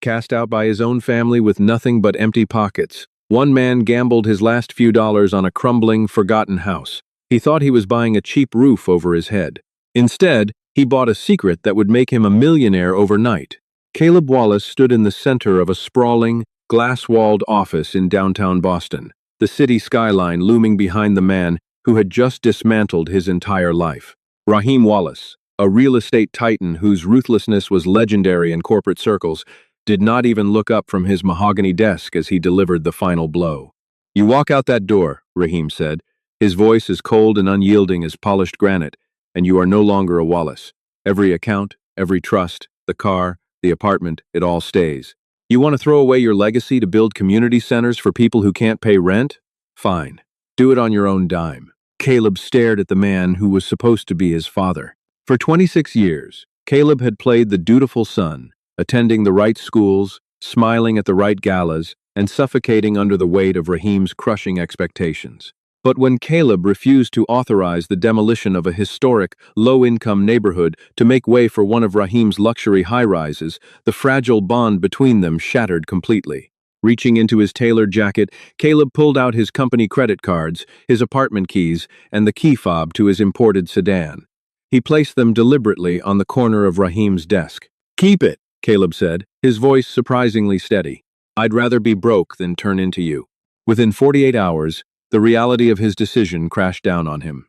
cast out by his own family with nothing but empty pockets. One man gambled his last few dollars on a crumbling, forgotten house. He thought he was buying a cheap roof over his head. Instead, he bought a secret that would make him a millionaire overnight. Caleb Wallace stood in the center of a sprawling, glass-walled office in downtown Boston, the city skyline looming behind the man who had just dismantled his entire life. Raheem Wallace, a real estate titan whose ruthlessness was legendary in corporate circles, did not even look up from his mahogany desk as he delivered the final blow. "You walk out that door," Raheem said, his voice as cold and unyielding as polished granite, "and you are no longer a Wallace. Every account, every trust, the car, the apartment, it all stays. You want to throw away your legacy to build community centers for people who can't pay rent? Fine. Do it on your own dime." Caleb stared at the man who was supposed to be his father. For 26 years, Caleb had played the dutiful son, attending the right schools, smiling at the right galas, and suffocating under the weight of Raheem's crushing expectations. But when Caleb refused to authorize the demolition of a historic, low-income neighborhood to make way for one of Raheem's luxury high-rises, the fragile bond between them shattered completely. Reaching into his tailored jacket, Caleb pulled out his company credit cards, his apartment keys, and the key fob to his imported sedan. He placed them deliberately on the corner of Raheem's desk. "Keep it," Caleb said, his voice surprisingly steady. "I'd rather be broke than turn into you." Within 48 hours, the reality of his decision crashed down on him.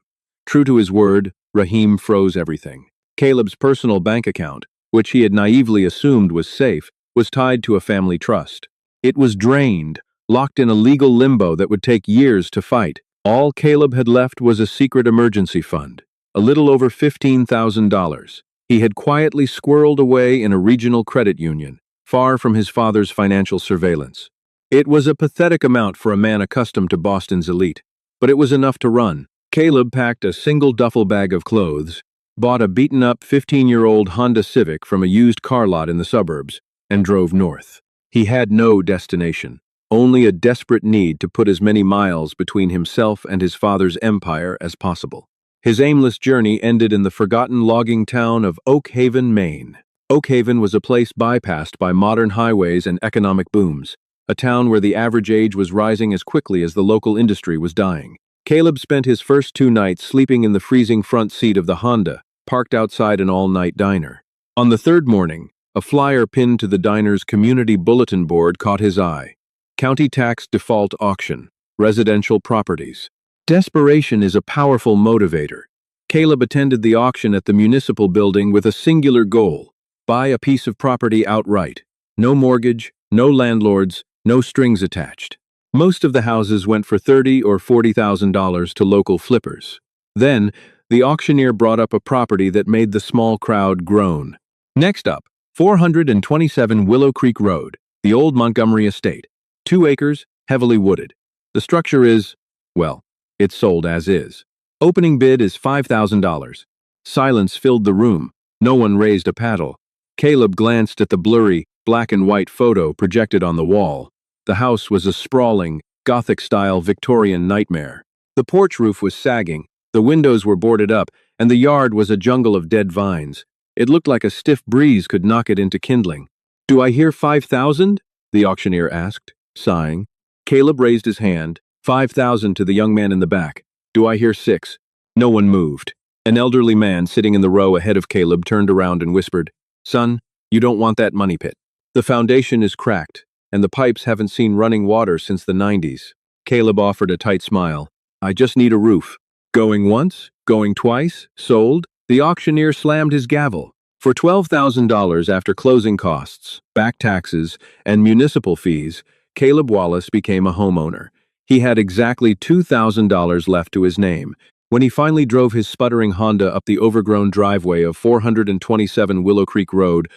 True to his word, Raheem froze everything. Caleb's personal bank account, which he had naively assumed was safe, was tied to a family trust. It was drained, locked in a legal limbo that would take years to fight. All Caleb had left was a secret emergency fund, a little over $15,000. He had quietly squirreled away in a regional credit union, far from his father's financial surveillance. It was a pathetic amount for a man accustomed to Boston's elite, but it was enough to run. Caleb packed a single duffel bag of clothes, bought a beaten-up 15-year-old Honda Civic from a used car lot in the suburbs, and drove north. He had no destination, only a desperate need to put as many miles between himself and his father's empire as possible. His aimless journey ended in the forgotten logging town of Oak Haven, Maine. Oak Haven was a place bypassed by modern highways and economic booms, a town where the average age was rising as quickly as the local industry was dying. Caleb spent his first 2 nights sleeping in the freezing front seat of the Honda, parked outside an all-night diner. On the 3rd morning, a flyer pinned to the diner's community bulletin board caught his eye. County Tax Default Auction, Residential Properties. Desperation is a powerful motivator. Caleb attended the auction at the municipal building with a singular goal: buy a piece of property outright. No mortgage, no landlords, no strings attached. Most of the houses went for $30,000 or $40,000 to local flippers. Then, the auctioneer brought up a property that made the small crowd groan. Next up, 427 Willow Creek Road, the old Montgomery estate. 2 acres, heavily wooded. The structure is, well, it's sold as is. Opening bid is $5,000. Silence filled the room. No one raised a paddle. Caleb glanced at the blurry, black and white photo projected on the wall. The house was a sprawling, Gothic-style Victorian nightmare. The porch roof was sagging, the windows were boarded up, and the yard was a jungle of dead vines. It looked like a stiff breeze could knock it into kindling. "Do I hear 5,000? The auctioneer asked, sighing. Caleb raised his hand, 5,000 to the young man in the back. "Do I hear 6? No one moved. An elderly man sitting in the row ahead of Caleb turned around and whispered, "Son, you don't want that money pit. The foundation is cracked, and the pipes haven't seen running water since the 90s. Caleb offered a tight smile. "I just need a roof." Going once? Going twice? Sold? The auctioneer slammed his gavel. For $12,000 after closing costs, back taxes, and municipal fees, Caleb Wallace became a homeowner. He had exactly $2,000 left to his name. When he finally drove his sputtering Honda up the overgrown driveway of 427 Willow Creek Road,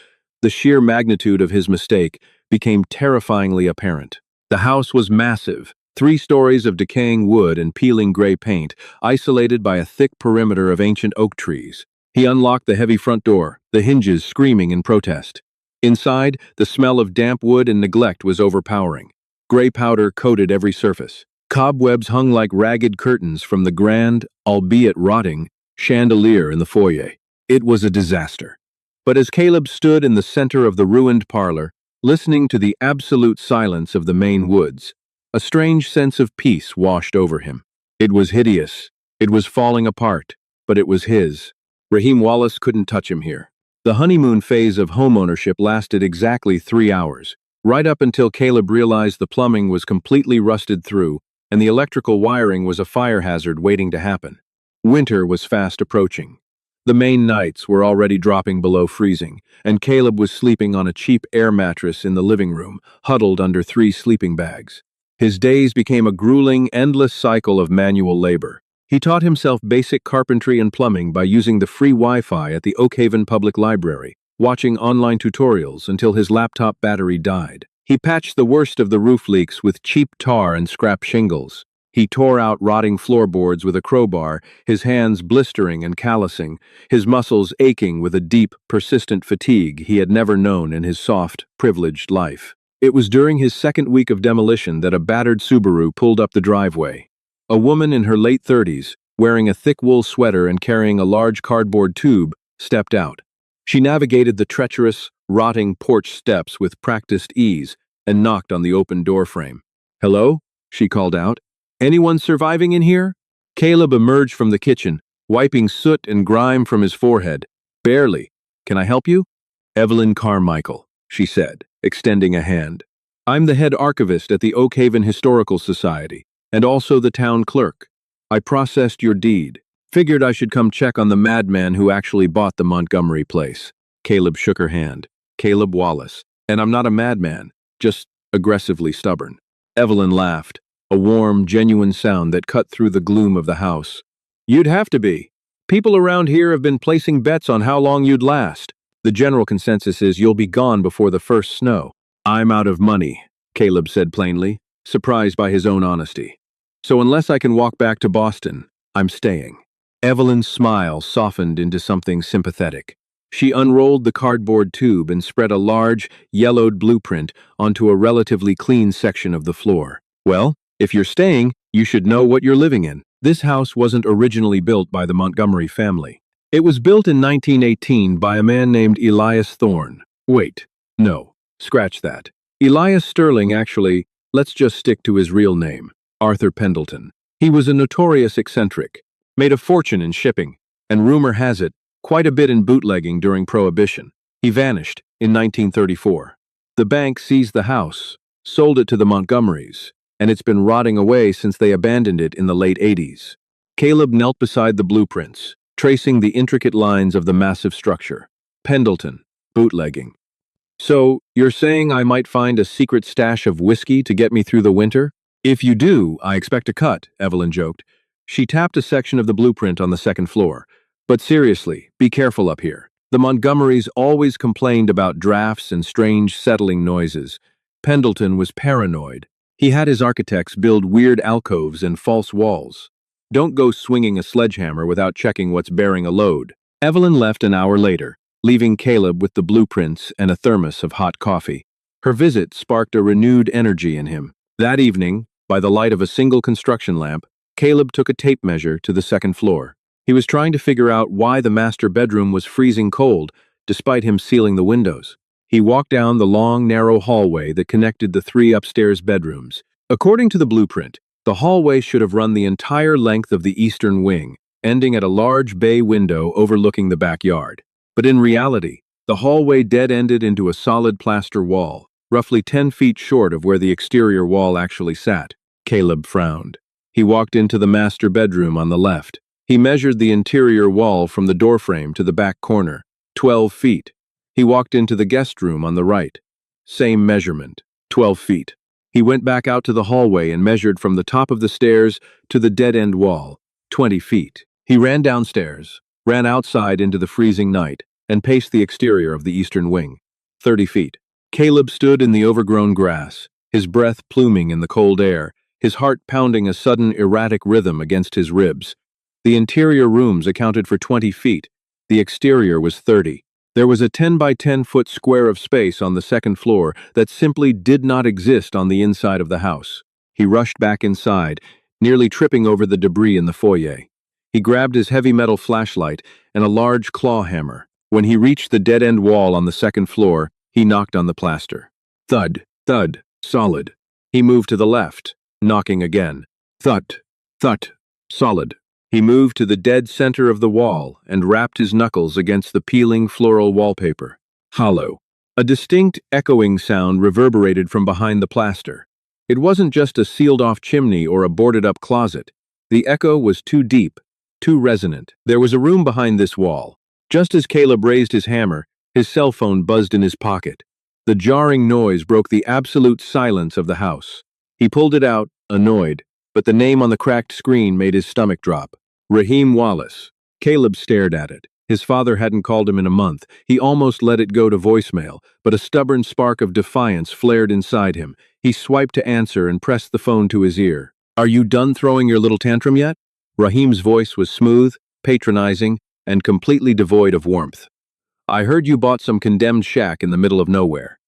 the sheer magnitude of his mistake became terrifyingly apparent. The house was massive, 3 stories of decaying wood and peeling gray paint, isolated by a thick perimeter of ancient oak trees. He unlocked the heavy front door, the hinges screaming in protest. Inside, the smell of damp wood and neglect was overpowering. Gray powder coated every surface. Cobwebs hung like ragged curtains from the grand, albeit rotting, chandelier in the foyer. It was a disaster. But as Caleb stood in the center of the ruined parlor, listening to the absolute silence of the Maine woods. A strange sense of peace washed over him. It was hideous. It was falling apart, but it was his. Raheem Wallace couldn't touch him here. The honeymoon phase of homeownership lasted exactly 3 hours, right up until Caleb realized the plumbing was completely rusted through and the electrical wiring was a fire hazard waiting to happen. Winter was fast approaching. The Maine nights were already dropping below freezing, and Caleb was sleeping on a cheap air mattress in the living room, huddled under 3 sleeping bags. His days became a grueling, endless cycle of manual labor. He taught himself basic carpentry and plumbing by using the free Wi-Fi at the Oak Haven Public Library, watching online tutorials until his laptop battery died. He patched the worst of the roof leaks with cheap tar and scrap shingles. He tore out rotting floorboards with a crowbar, his hands blistering and callousing, his muscles aching with a deep, persistent fatigue he had never known in his soft, privileged life. It was during his second week of demolition that a battered Subaru pulled up the driveway. A woman in her late 30s, wearing a thick wool sweater and carrying a large cardboard tube, stepped out. She navigated the treacherous, rotting porch steps with practiced ease and knocked on the open doorframe. "Hello?" she called out. "Anyone surviving in here?" Caleb emerged from the kitchen, wiping soot and grime from his forehead. "Barely. Can I help you?" "Evelyn Carmichael," she said, extending a hand. "I'm the head archivist at the Oak Haven Historical Society, and also the town clerk. I processed your deed. Figured I should come check on the madman who actually bought the Montgomery place." Caleb shook her hand. "Caleb Wallace. And I'm not a madman, just aggressively stubborn." Evelyn laughed, a warm, genuine sound that cut through the gloom of the house. "You'd have to be. People around here have been placing bets on how long you'd last. The general consensus is you'll be gone before the first snow." "I'm out of money," Caleb said plainly, surprised by his own honesty. "So unless I can walk back to Boston, I'm staying." Evelyn's smile softened into something sympathetic. She unrolled the cardboard tube and spread a large, yellowed blueprint onto a relatively clean section of the floor. "Well, if you're staying, you should know what you're living in." This house wasn't originally built by the Montgomery family. It was built in 1918 by a man named Elias Thorne. Wait, no, scratch that. Elias Sterling actually, let's just stick to his real name, Arthur Pendleton. He was a notorious eccentric, made a fortune in shipping, and rumor has it, quite a bit in bootlegging during Prohibition. He vanished in 1934. The bank seized the house, sold it to the Montgomerys, and it's been rotting away since they abandoned it in the late 80s. Caleb knelt beside the blueprints, tracing the intricate lines of the massive structure. Pendleton, bootlegging. "So, you're saying I might find a secret stash of whiskey to get me through the winter?" "If you do, I expect a cut," Evelyn joked. She tapped a section of the blueprint on the second floor. "But seriously, be careful up here. The Montgomerys always complained about drafts and strange settling noises. Pendleton was paranoid. He had his architects build weird alcoves and false walls. Don't go swinging a sledgehammer without checking what's bearing a load." Evelyn left an hour later, leaving Caleb with the blueprints and a thermos of hot coffee. Her visit sparked a renewed energy in him. That evening, by the light of a single construction lamp, Caleb took a tape measure to the second floor. He was trying to figure out why the master bedroom was freezing cold, despite him sealing the windows. He walked down the long, narrow hallway that connected the 3 upstairs bedrooms. According to the blueprint, the hallway should have run the entire length of the eastern wing, ending at a large bay window overlooking the backyard. But in reality, the hallway dead-ended into a solid plaster wall, roughly 10 feet short of where the exterior wall actually sat. Caleb frowned. He walked into the master bedroom on the left. He measured the interior wall from the doorframe to the back corner, 12 feet. He walked into the guest room on the right. Same measurement, 12 feet. He went back out to the hallway and measured from the top of the stairs to the dead-end wall, 20 feet. He ran downstairs, ran outside into the freezing night, and paced the exterior of the eastern wing, 30 feet. Caleb stood in the overgrown grass, his breath pluming in the cold air, his heart pounding a sudden erratic rhythm against his ribs. The interior rooms accounted for 20 feet. The exterior was 30. There was a 10 by 10 foot square of space on the second floor that simply did not exist on the inside of the house. He rushed back inside, nearly tripping over the debris in the foyer. He grabbed his heavy metal flashlight and a large claw hammer. When he reached the dead-end wall on the second floor, he knocked on the plaster. Thud, thud, solid. He moved to the left, knocking again. Thud, thud, solid. He moved to the dead center of the wall and rapped his knuckles against the peeling floral wallpaper. Hollow. A distinct, echoing sound reverberated from behind the plaster. It wasn't just a sealed-off chimney or a boarded-up closet. The echo was too deep, too resonant. There was a room behind this wall. Just as Caleb raised his hammer, his cell phone buzzed in his pocket. The jarring noise broke the absolute silence of the house. He pulled it out, annoyed, but the name on the cracked screen made his stomach drop. Raheem Wallace. Caleb stared at it. His father hadn't called him in a month. He almost let it go to voicemail, but a stubborn spark of defiance flared inside him. He swiped to answer and pressed the phone to his ear. "Are you done throwing your little tantrum yet?" Raheem's voice was smooth, patronizing, and completely devoid of warmth. "I heard you bought some condemned shack in the middle of nowhere."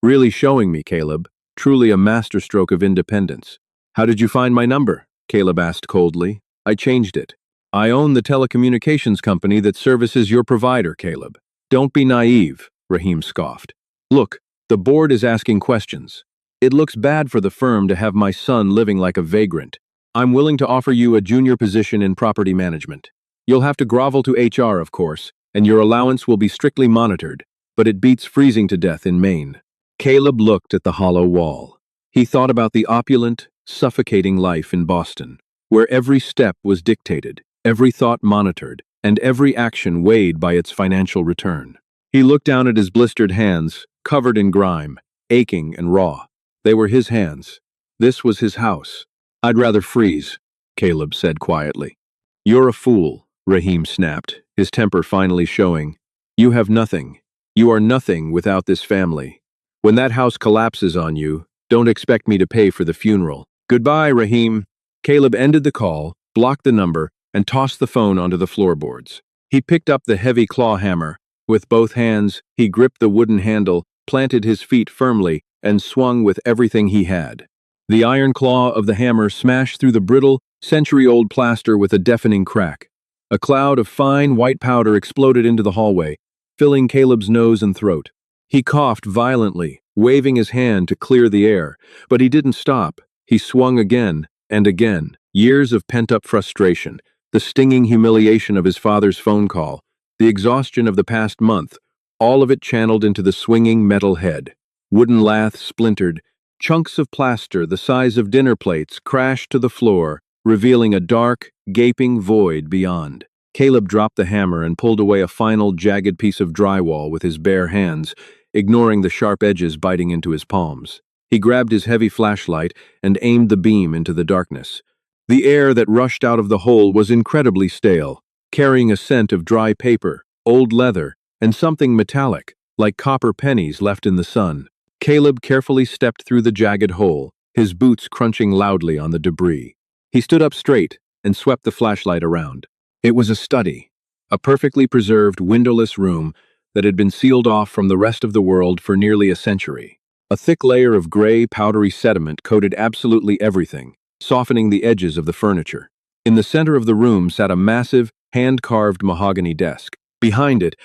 "Really showing me, Caleb. Truly a masterstroke of independence." "How did you find my number?" Caleb asked coldly. "I changed it. I own the telecommunications company that services your provider, Caleb." "Don't be naive," Raheem scoffed. "Look, the board is asking questions. It looks bad for the firm to have my son living like a vagrant. I'm willing to offer you a junior position in property management. You'll have to grovel to HR, of course, and your allowance will be strictly monitored, but it beats freezing to death in Maine." Caleb looked at the hollow wall. He thought about the opulent, suffocating life in Boston, where every step was dictated, every thought monitored, and every action weighed by its financial return. He looked down at his blistered hands, covered in grime, aching and raw. They were his hands. This was his house. "I'd rather freeze," Caleb said quietly. "You're a fool," Raheem snapped, his temper finally showing. "You have nothing. You are nothing without this family. When that house collapses on you, don't expect me to pay for the funeral." "Goodbye, Raheem." Caleb ended the call, blocked the number, and tossed the phone onto the floorboards. He picked up the heavy claw hammer. With both hands, he gripped the wooden handle, planted his feet firmly, and swung with everything he had. The iron claw of the hammer smashed through the brittle, century-old plaster with a deafening crack. A cloud of fine, white powder exploded into the hallway, filling Caleb's nose and throat. He coughed violently, waving his hand to clear the air, but he didn't stop. He swung again and again. Years of pent-up frustration, the stinging humiliation of his father's phone call, the exhaustion of the past month, all of it channeled into the swinging metal head. Wooden laths splintered. Chunks of plaster the size of dinner plates crashed to the floor, revealing a dark, gaping void beyond. Caleb dropped the hammer and pulled away a final, jagged piece of drywall with his bare hands, ignoring the sharp edges biting into his palms. He grabbed his heavy flashlight and aimed the beam into the darkness. The air that rushed out of the hole was incredibly stale, carrying a scent of dry paper, old leather, and something metallic, like copper pennies left in the sun. Caleb carefully stepped through the jagged hole, his boots crunching loudly on the debris. He stood up straight and swept the flashlight around. It was a study, a perfectly preserved, windowless room that had been sealed off from the rest of the world for nearly a century. A thick layer of gray, powdery sediment coated absolutely everything, softening the edges of the furniture. In the center of the room sat a massive, hand-carved mahogany desk. Behind it,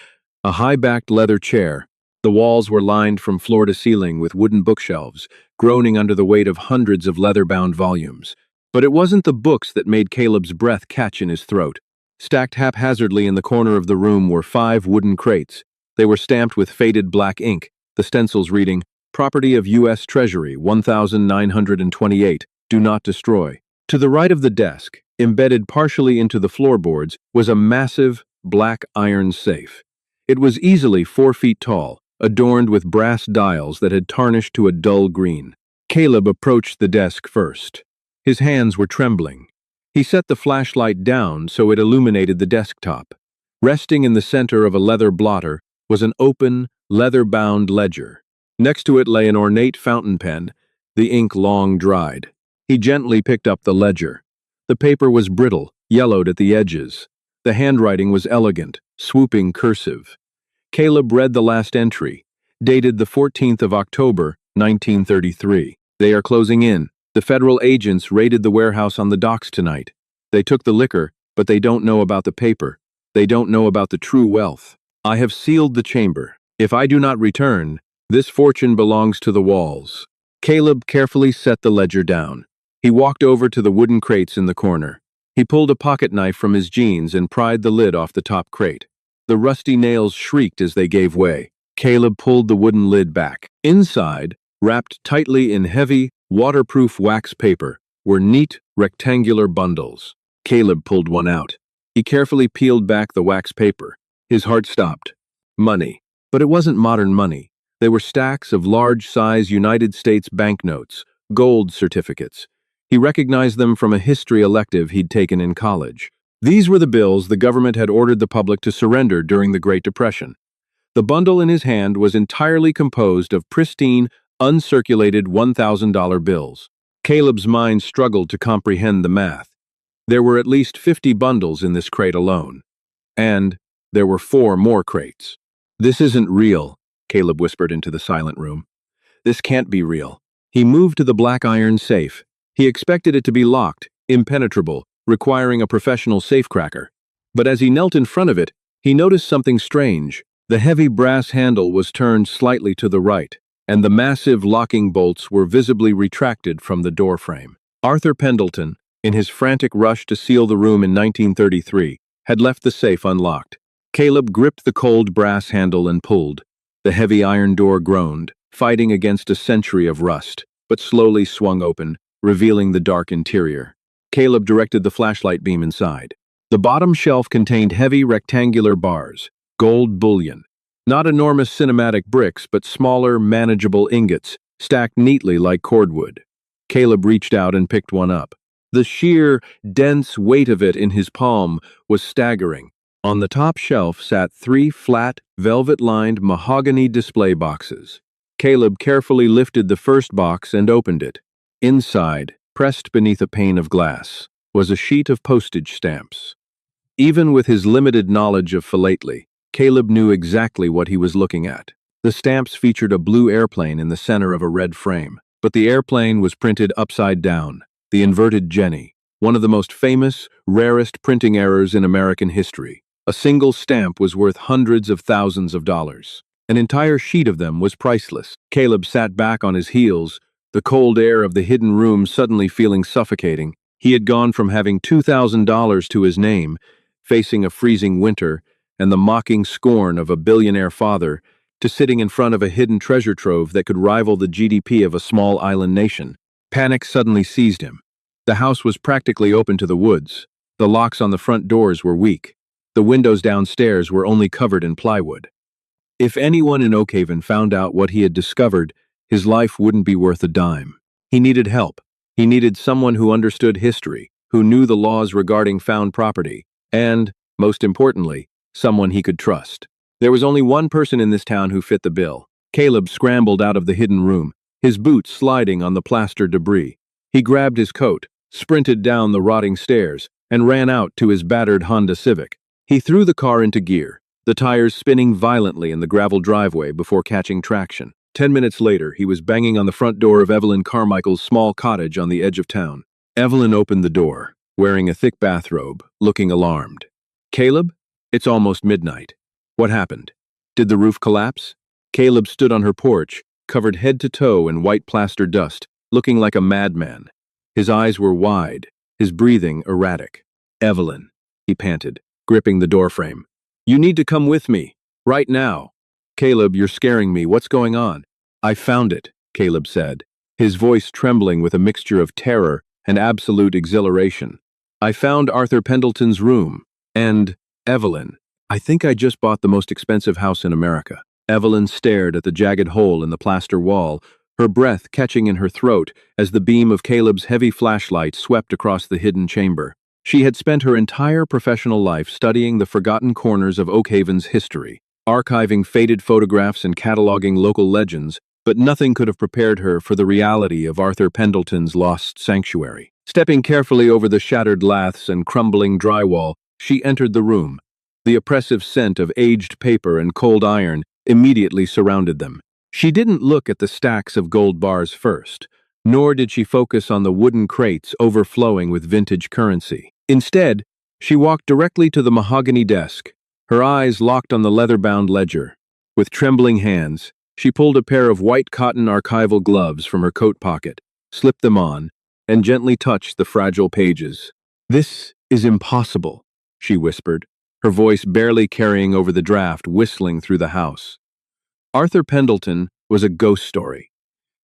a high-backed leather chair. The walls were lined from floor to ceiling with wooden bookshelves, groaning under the weight of hundreds of leather-bound volumes. But it wasn't the books that made Caleb's breath catch in his throat. Stacked haphazardly in the corner of the room were 5 wooden crates. They were stamped with faded black ink, the stencils reading, "Property of U.S. Treasury, 1928, do not destroy." To the right of the desk, embedded partially into the floorboards, was a massive, black iron safe. It was easily 4 feet tall, adorned with brass dials that had tarnished to a dull green. Caleb approached the desk first. His hands were trembling. He set the flashlight down so it illuminated the desktop. Resting in the center of a leather blotter was an open, leather-bound ledger. Next to it lay an ornate fountain pen, the ink long dried. He gently picked up the ledger. The paper was brittle, yellowed at the edges. The handwriting was elegant, swooping cursive. Caleb read the last entry, dated the 14th of October, 1933. "They are closing in. The federal agents raided the warehouse on the docks tonight. They took the liquor, but they don't know about the paper. They don't know about the true wealth. I have sealed the chamber. If I do not return, This fortune belongs to the walls. Caleb carefully set the ledger down. He walked over to the wooden crates in the corner. He pulled a pocket knife from his jeans and pried the lid off the top crate. The rusty nails shrieked as they gave way. Caleb pulled the wooden lid back. Inside, wrapped tightly in heavy, waterproof wax paper, were neat, rectangular bundles. Caleb pulled one out. He carefully peeled back the wax paper. His heart stopped. Money. But it wasn't modern money. They were stacks of large-size United States banknotes, gold certificates. He recognized them from a history elective he'd taken in college. These were the bills the government had ordered the public to surrender during the Great Depression. The bundle in his hand was entirely composed of pristine, uncirculated $1,000 bills. Caleb's mind struggled to comprehend the math. There were at least 50 bundles in this crate alone. And there were 4 more crates. "This isn't real," Caleb whispered into the silent room. "This can't be real." He moved to the black iron safe. He expected it to be locked, impenetrable, requiring a professional safecracker. But as he knelt in front of it, he noticed something strange. The heavy brass handle was turned slightly to the right, and the massive locking bolts were visibly retracted from the doorframe. Arthur Pendleton, in his frantic rush to seal the room in 1933, had left the safe unlocked. Caleb gripped the cold brass handle and pulled. The heavy iron door groaned, fighting against a century of rust, but slowly swung open, revealing the dark interior. Caleb directed the flashlight beam inside. The bottom shelf contained heavy rectangular bars, gold bullion. Not enormous cinematic bricks, but smaller, manageable ingots, stacked neatly like cordwood. Caleb reached out and picked one up. The sheer, dense weight of it in his palm was staggering. On the top shelf sat 3 flat, velvet-lined mahogany display boxes. Caleb carefully lifted the first box and opened it. Inside, pressed beneath a pane of glass, was a sheet of postage stamps. Even with his limited knowledge of philately, Caleb knew exactly what he was looking at. The stamps featured a blue airplane in the center of a red frame, but the airplane was printed upside down, the inverted Jenny, one of the most famous, rarest printing errors in American history. A single stamp was worth hundreds of thousands of dollars. An entire sheet of them was priceless. Caleb sat back on his heels, the cold air of the hidden room suddenly feeling suffocating. He had gone from having $2,000 to his name, facing a freezing winter and the mocking scorn of a billionaire father, to sitting in front of a hidden treasure trove that could rival the GDP of a small island nation. Panic suddenly seized him. The house was practically open to the woods. The locks on the front doors were weak. The windows downstairs were only covered in plywood. If anyone in Oakhaven found out what he had discovered, his life wouldn't be worth a dime. He needed help. He needed someone who understood history, who knew the laws regarding found property, and, most importantly, someone he could trust. There was only one person in this town who fit the bill. Caleb scrambled out of the hidden room, his boots sliding on the plaster debris. He grabbed his coat, sprinted down the rotting stairs, and ran out to his battered Honda Civic. He threw the car into gear, the tires spinning violently in the gravel driveway before catching traction. 10 minutes later, he was banging on the front door of Evelyn Carmichael's small cottage on the edge of town. Evelyn opened the door, wearing a thick bathrobe, looking alarmed. "Caleb? It's almost midnight. What happened? Did the roof collapse?" Caleb stood on her porch, covered head to toe in white plaster dust, looking like a madman. His eyes were wide, his breathing erratic. "Evelyn," he panted, gripping the doorframe. "You need to come with me, right now." "Caleb, you're scaring me. What's going on?" "I found it," Caleb said, his voice trembling with a mixture of terror and absolute exhilaration. "I found Arthur Pendleton's room. And, Evelyn, I think I just bought the most expensive house in America." Evelyn stared at the jagged hole in the plaster wall, her breath catching in her throat as the beam of Caleb's heavy flashlight swept across the hidden chamber. She had spent her entire professional life studying the forgotten corners of Oakhaven's history, archiving faded photographs and cataloging local legends, but nothing could have prepared her for the reality of Arthur Pendleton's lost sanctuary. Stepping carefully over the shattered laths and crumbling drywall, she entered the room. The oppressive scent of aged paper and cold iron immediately surrounded them. She didn't look at the stacks of gold bars first, nor did she focus on the wooden crates overflowing with vintage currency. Instead, she walked directly to the mahogany desk, her eyes locked on the leather-bound ledger. With trembling hands, She pulled a pair of white cotton archival gloves from her coat pocket, slipped them on, and gently touched the fragile pages. "This is impossible," she whispered, her voice barely carrying over the draft whistling through the house. Arthur Pendleton was a ghost story.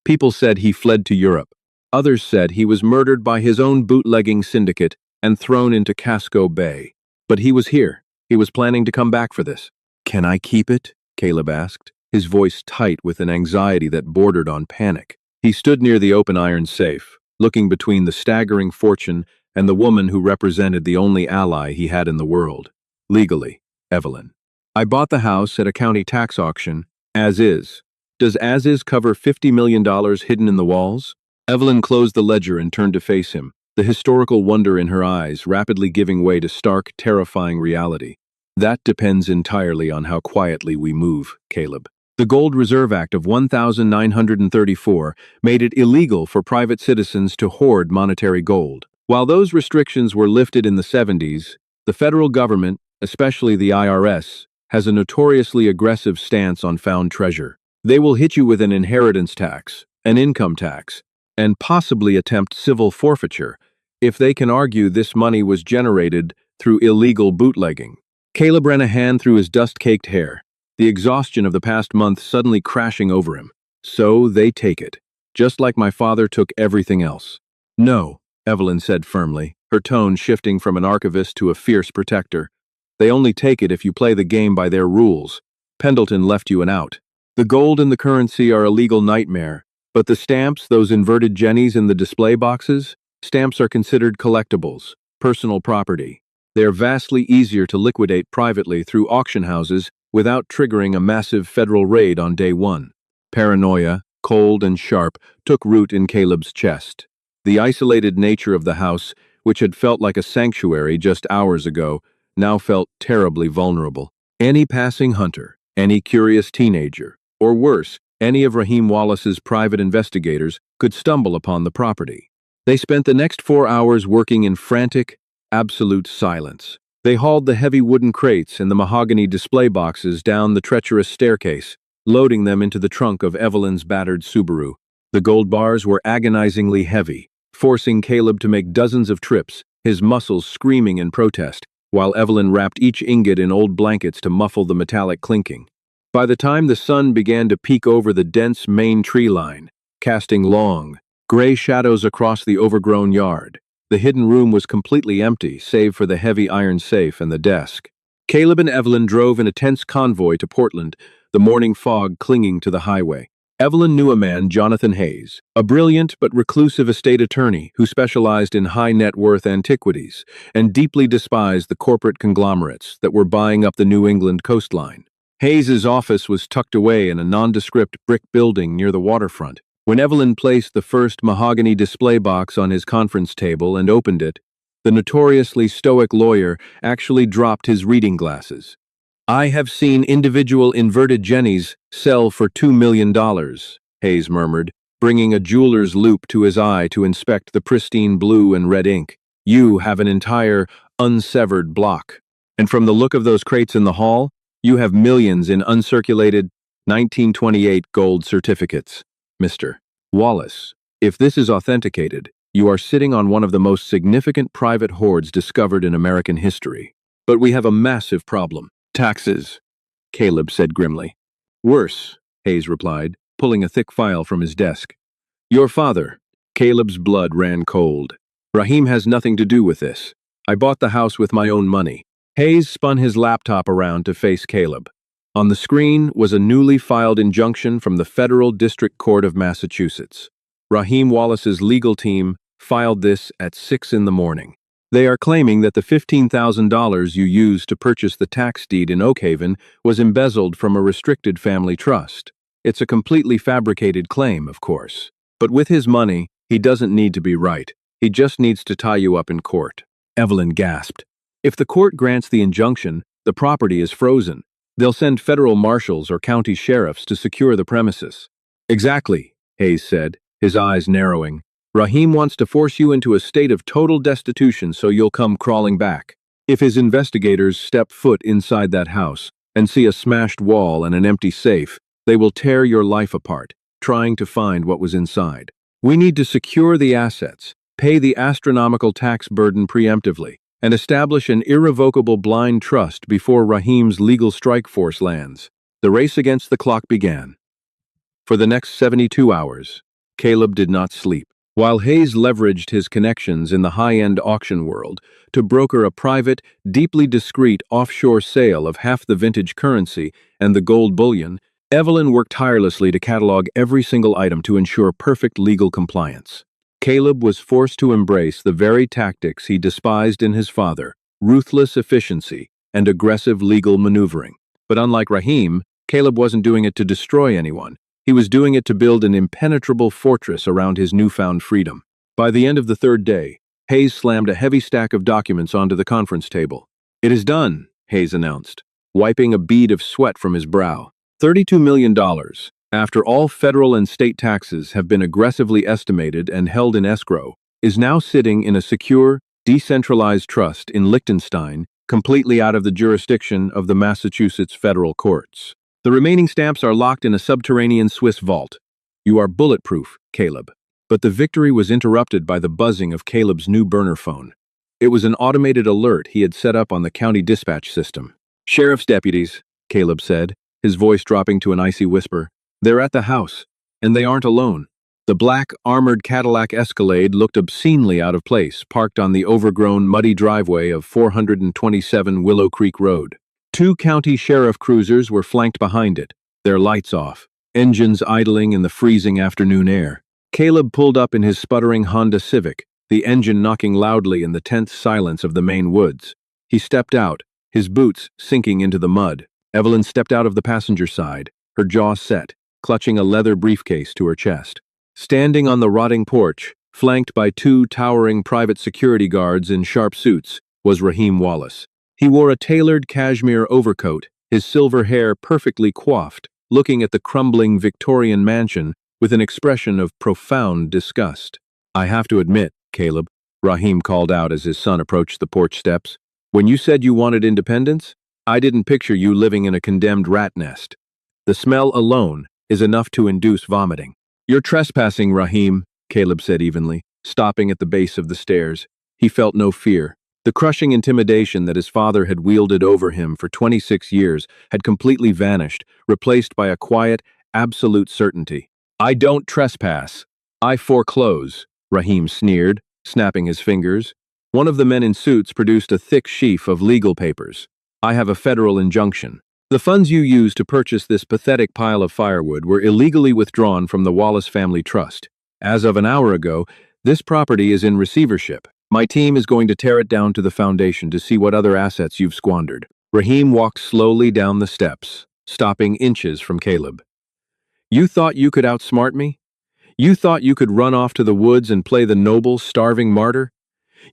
People said he fled to Europe. Others said he was murdered by his own bootlegging syndicate and thrown into Casco Bay. But he was here. He was planning to come back for this. "Can I keep it?" Caleb asked, his voice tight with an anxiety that bordered on panic. He stood near the open iron safe, looking between the staggering fortune and the woman who represented the only ally he had in the world. "Legally, Evelyn. I bought the house at a county tax auction, as is. Does as is cover $50 million hidden in the walls?" Evelyn closed the ledger and turned to face him, the historical wonder in her eyes rapidly giving way to stark, terrifying reality. "That depends entirely on how quietly we move, Caleb. The Gold Reserve Act of 1934 made it illegal for private citizens to hoard monetary gold. While those restrictions were lifted in the 70s, the federal government, especially the IRS, has a notoriously aggressive stance on found treasure. They will hit you with an inheritance tax, an income tax, and possibly attempt civil forfeiture if they can argue this money was generated through illegal bootlegging." Caleb ran a hand through his dust-caked hair, the exhaustion of the past month suddenly crashing over him. "So they take it, just like my father took everything else." "No," Evelyn said firmly, her tone shifting from an archivist to a fierce protector. "They only take it if you play the game by their rules. Pendleton left you an out. The gold and the currency are a legal nightmare, but the stamps, those inverted jennies in the display boxes, stamps are considered collectibles, personal property. They are vastly easier to liquidate privately through auction houses without triggering a massive federal raid on day one." Paranoia, cold and sharp, took root in Caleb's chest. The isolated nature of the house, which had felt like a sanctuary just hours ago, now felt terribly vulnerable. Any passing hunter, any curious teenager, or worse, any of Raheem Wallace's private investigators could stumble upon the property. They spent the next 4 hours working in frantic, absolute silence. They hauled the heavy wooden crates and the mahogany display boxes down the treacherous staircase, loading them into the trunk of Evelyn's battered Subaru. The gold bars were agonizingly heavy, forcing Caleb to make dozens of trips, his muscles screaming in protest, while Evelyn wrapped each ingot in old blankets to muffle the metallic clinking. By the time the sun began to peek over the dense main tree line, casting long, gray shadows across the overgrown yard, the hidden room was completely empty, save for the heavy iron safe and the desk. Caleb and Evelyn drove in a tense convoy to Portland, the morning fog clinging to the highway. Evelyn knew a man, Jonathan Hayes, a brilliant but reclusive estate attorney who specialized in high-net-worth antiquities and deeply despised the corporate conglomerates that were buying up the New England coastline. Hayes's office was tucked away in a nondescript brick building near the waterfront. When Evelyn placed the first mahogany display box on his conference table and opened it, the notoriously stoic lawyer actually dropped his reading glasses. "I have seen individual inverted jennies sell for $2 million, Hayes murmured, bringing a jeweler's loupe to his eye to inspect the pristine blue and red ink. "You have an entire, unsevered block. And from the look of those crates in the hall, you have millions in uncirculated 1928 gold certificates. Mr. Wallace, if this is authenticated, you are sitting on one of the most significant private hoards discovered in American history. But we have a massive problem. Taxes," Caleb said grimly. "Worse," Hayes replied, pulling a thick file from his desk. "Your father." Caleb's blood ran cold. "Raheem has nothing to do with this. I bought the house with my own money." Hayes spun his laptop around to face Caleb. On the screen was a newly filed injunction from the Federal District Court of Massachusetts. Raheem Wallace's legal team filed this at 6 in the morning. They are claiming that the $15,000 you used to purchase the tax deed in Oakhaven was embezzled from a restricted family trust. It's a completely fabricated claim, of course. But with his money, he doesn't need to be right. He just needs to tie you up in court." Evelyn gasped. "If the court grants the injunction, the property is frozen. They'll send federal marshals or county sheriffs to secure the premises." "Exactly," Hayes said, his eyes narrowing. "Raheem wants to force you into a state of total destitution so you'll come crawling back. If his investigators step foot inside that house and see a smashed wall and an empty safe, They will tear your life apart, trying to find what was inside. We need to secure the assets, pay the astronomical tax burden preemptively, and establish an irrevocable blind trust before Rahim's legal strike force lands. The race against the clock began. For the next 72 hours, Caleb did not sleep. While Hayes leveraged his connections in the high-end auction world to broker a private, deeply discreet offshore sale of half the vintage currency and the gold bullion, Evelyn worked tirelessly to catalog every single item to ensure perfect legal compliance. Caleb was forced to embrace the very tactics he despised in his father: ruthless efficiency and aggressive legal maneuvering. But unlike Rahim, Caleb wasn't doing it to destroy anyone. He was doing it to build an impenetrable fortress around his newfound freedom. By the end of the third day, Hayes slammed a heavy stack of documents onto the conference table. "It is done," Hayes announced, wiping a bead of sweat from his brow. $32 million, after all federal and state taxes have been aggressively estimated and held in escrow, is now sitting in a secure, decentralized trust in Liechtenstein, completely out of the jurisdiction of the Massachusetts federal courts. The remaining stamps are locked in a subterranean Swiss vault. You are bulletproof, Caleb. But the victory was interrupted by the buzzing of Caleb's new burner phone. It was an automated alert he had set up on the county dispatch system. "Sheriff's deputies," Caleb said, his voice dropping to an icy whisper. "They're at the house, and they aren't alone." The black, armored Cadillac Escalade looked obscenely out of place, parked on the overgrown, muddy driveway of 427 Willow Creek Road. Two county sheriff cruisers were flanked behind it, their lights off, engines idling in the freezing afternoon air. Caleb pulled up in his sputtering Honda Civic, the engine knocking loudly in the tense silence of the Maine woods. He stepped out, his boots sinking into the mud. Evelyn stepped out of the passenger side, her jaw set, clutching a leather briefcase to her chest. Standing on the rotting porch, flanked by two towering private security guards in sharp suits, was Rahim Wallace. He wore a tailored cashmere overcoat, his silver hair perfectly coiffed, looking at the crumbling Victorian mansion with an expression of profound disgust. "I have to admit, Caleb," Rahim called out as his son approached the porch steps, "when you said you wanted independence, I didn't picture you living in a condemned rat nest. The smell alone is enough to induce vomiting." "You're trespassing, Rahim," Caleb said evenly, stopping at the base of the stairs. He felt no fear. The crushing intimidation that his father had wielded over him for 26 years had completely vanished, replaced by a quiet, absolute certainty. "I don't trespass. I foreclose," Rahim sneered, snapping his fingers. One of the men in suits produced a thick sheaf of legal papers. "I have a federal injunction. The funds you used to purchase this pathetic pile of firewood were illegally withdrawn from the Wallace Family Trust. As of an hour ago, this property is in receivership. My team is going to tear it down to the foundation to see what other assets you've squandered." Rahim walked slowly down the steps, stopping inches from Caleb. "You thought you could outsmart me? You thought you could run off to the woods and play the noble, starving martyr?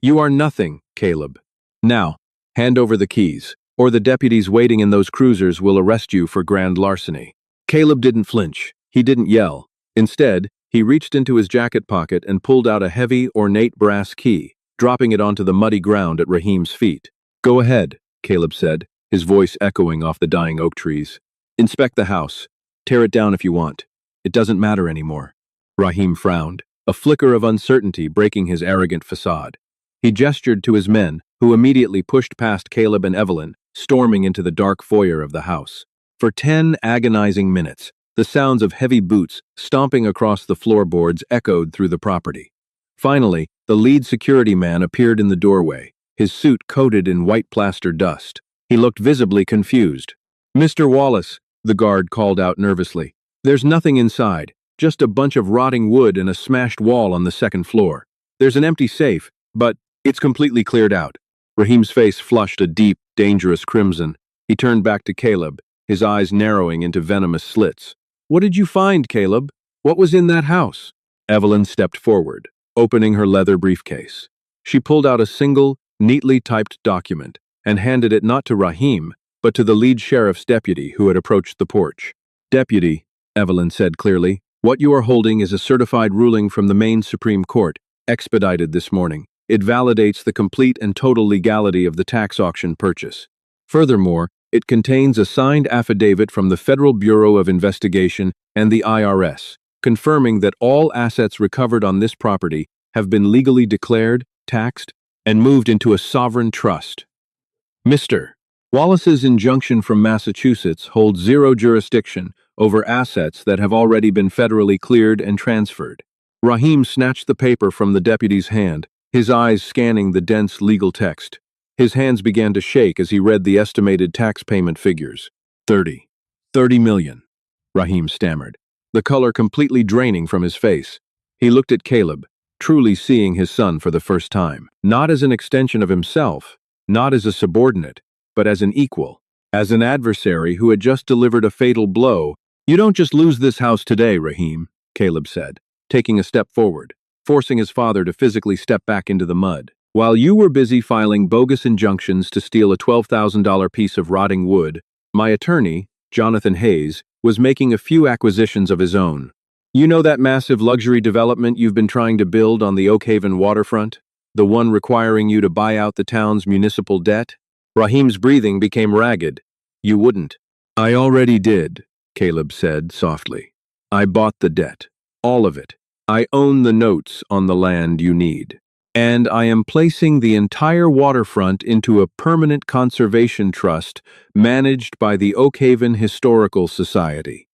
You are nothing, Caleb. Now, hand over the keys, or the deputies waiting in those cruisers will arrest you for grand larceny." Caleb didn't flinch. He didn't yell. Instead, he reached into his jacket pocket and pulled out a heavy, ornate brass key, dropping it onto the muddy ground at Rahim's feet. "Go ahead," Caleb said, his voice echoing off the dying oak trees. "Inspect the house. Tear it down if you want. It doesn't matter anymore." Rahim frowned, a flicker of uncertainty breaking his arrogant facade. He gestured to his men, who immediately pushed past Caleb and Evelyn, storming into the dark foyer of the house. For 10 agonizing minutes, the sounds of heavy boots stomping across the floorboards echoed through the property. Finally, the lead security man appeared in the doorway, his suit coated in white plaster dust. He looked visibly confused. "Mr. Wallace," the guard called out nervously, "there's nothing inside, just a bunch of rotting wood and a smashed wall on the second floor. There's an empty safe, but it's completely cleared out." Rahim's face flushed a deep, dangerous crimson. He turned back to Caleb, his eyes narrowing into venomous slits. "What did you find, Caleb? What was in that house?" Evelyn stepped forward, opening her leather briefcase. She pulled out a single, neatly typed document and handed it not to Rahim, but to the lead sheriff's deputy who had approached the porch. "Deputy," Evelyn said clearly, "what you are holding is a certified ruling from the Maine Supreme Court, expedited this morning. It validates the complete and total legality of the tax auction purchase. Furthermore, It contains a signed affidavit from the Federal Bureau of Investigation and the IRS, confirming that all assets recovered on this property have been legally declared, taxed, and moved into a sovereign trust. Mr. Wallace's injunction from Massachusetts holds zero jurisdiction over assets that have already been federally cleared and transferred. Rahim snatched the paper from the deputy's hand, his eyes scanning the dense legal text. His hands began to shake as he read the estimated tax payment figures. 30 million, Rahim stammered, the color completely draining from his face. He looked at Caleb, truly seeing his son for the first time, not as an extension of himself, not as a subordinate, but as an equal, as an adversary who had just delivered a fatal blow. You don't just lose this house today, Rahim, Caleb said, taking a step forward, forcing his father to physically step back into the mud. While you were busy filing bogus injunctions to steal a $12,000 piece of rotting wood, my attorney, Jonathan Hayes, was making a few acquisitions of his own. You know that massive luxury development you've been trying to build on the Oakhaven waterfront? The one requiring you to buy out the town's municipal debt? Rahim's breathing became ragged. You wouldn't. I already did, Caleb said softly. I bought the debt. All of it. I own the notes on the land you need. And I am placing the entire waterfront into a permanent conservation trust managed by the Oakhaven Historical Society.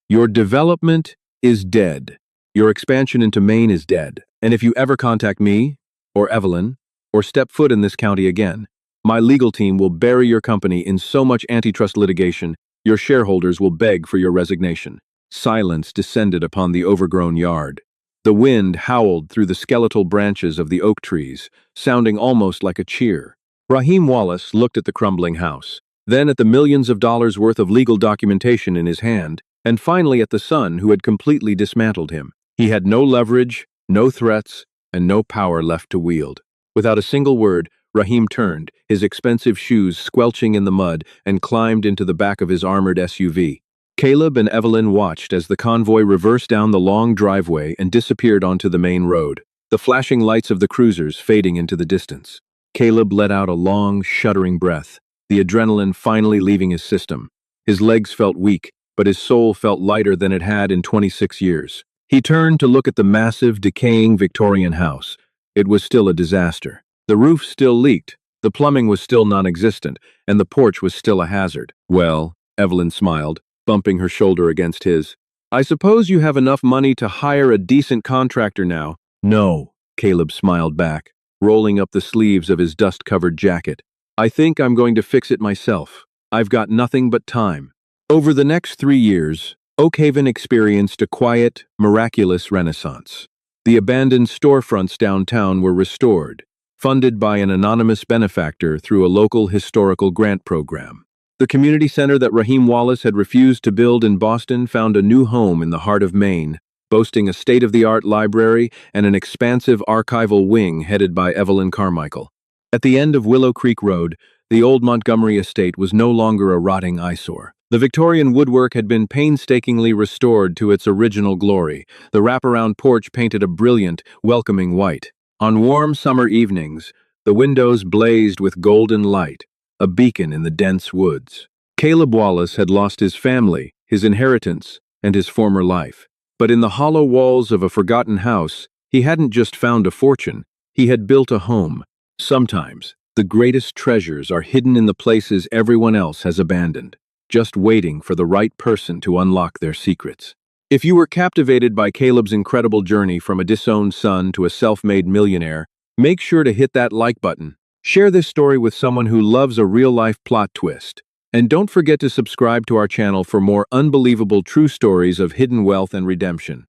Your development is dead. Your expansion into Maine is dead. And if you ever contact me, or Evelyn, or step foot in this county again, my legal team will bury your company in so much antitrust litigation, your shareholders will beg for your resignation. Silence descended upon the overgrown yard. The wind howled through the skeletal branches of the oak trees, sounding almost like a cheer. Rahim Wallace looked at the crumbling house, then at the millions of dollars worth of legal documentation in his hand, and finally at the son who had completely dismantled him. He had no leverage, no threats, and no power left to wield. Without a single word, Rahim turned, his expensive shoes squelching in the mud, and climbed into the back of his armored SUV. Caleb and Evelyn watched as the convoy reversed down the long driveway and disappeared onto the main road, the flashing lights of the cruisers fading into the distance. Caleb let out a long, shuddering breath, the adrenaline finally leaving his system. His legs felt weak, but his soul felt lighter than it had in 26 years. He turned to look at the massive, decaying Victorian house. It was still a disaster. The roof still leaked, the plumbing was still non-existent, and the porch was still a hazard. Well, Evelyn smiled, bumping her shoulder against his. I suppose you have enough money to hire a decent contractor now. No, Caleb smiled back, rolling up the sleeves of his dust-covered jacket. I think I'm going to fix it myself. I've got nothing but time. Over the next 3 years, Oakhaven experienced a quiet, miraculous renaissance. The abandoned storefronts downtown were restored, funded by an anonymous benefactor through a local historical grant program. The community center that Rahim Wallace had refused to build in Boston found a new home in the heart of Maine, boasting a state-of-the-art library and an expansive archival wing headed by Evelyn Carmichael. At the end of Willow Creek Road, the old Montgomery estate was no longer a rotting eyesore. The Victorian woodwork had been painstakingly restored to its original glory, the wraparound porch painted a brilliant, welcoming white. On warm summer evenings, the windows blazed with golden light, a beacon in the dense woods. Caleb Wallace had lost his family, his inheritance, and his former life. But in the hollow walls of a forgotten house, he hadn't just found a fortune, he had built a home. Sometimes, the greatest treasures are hidden in the places everyone else has abandoned, just waiting for the right person to unlock their secrets. If you were captivated by Caleb's incredible journey from a disowned son to a self-made millionaire, make sure to hit that like button. Share this story with someone who loves a real-life plot twist. And don't forget to subscribe to our channel for more unbelievable true stories of hidden wealth and redemption.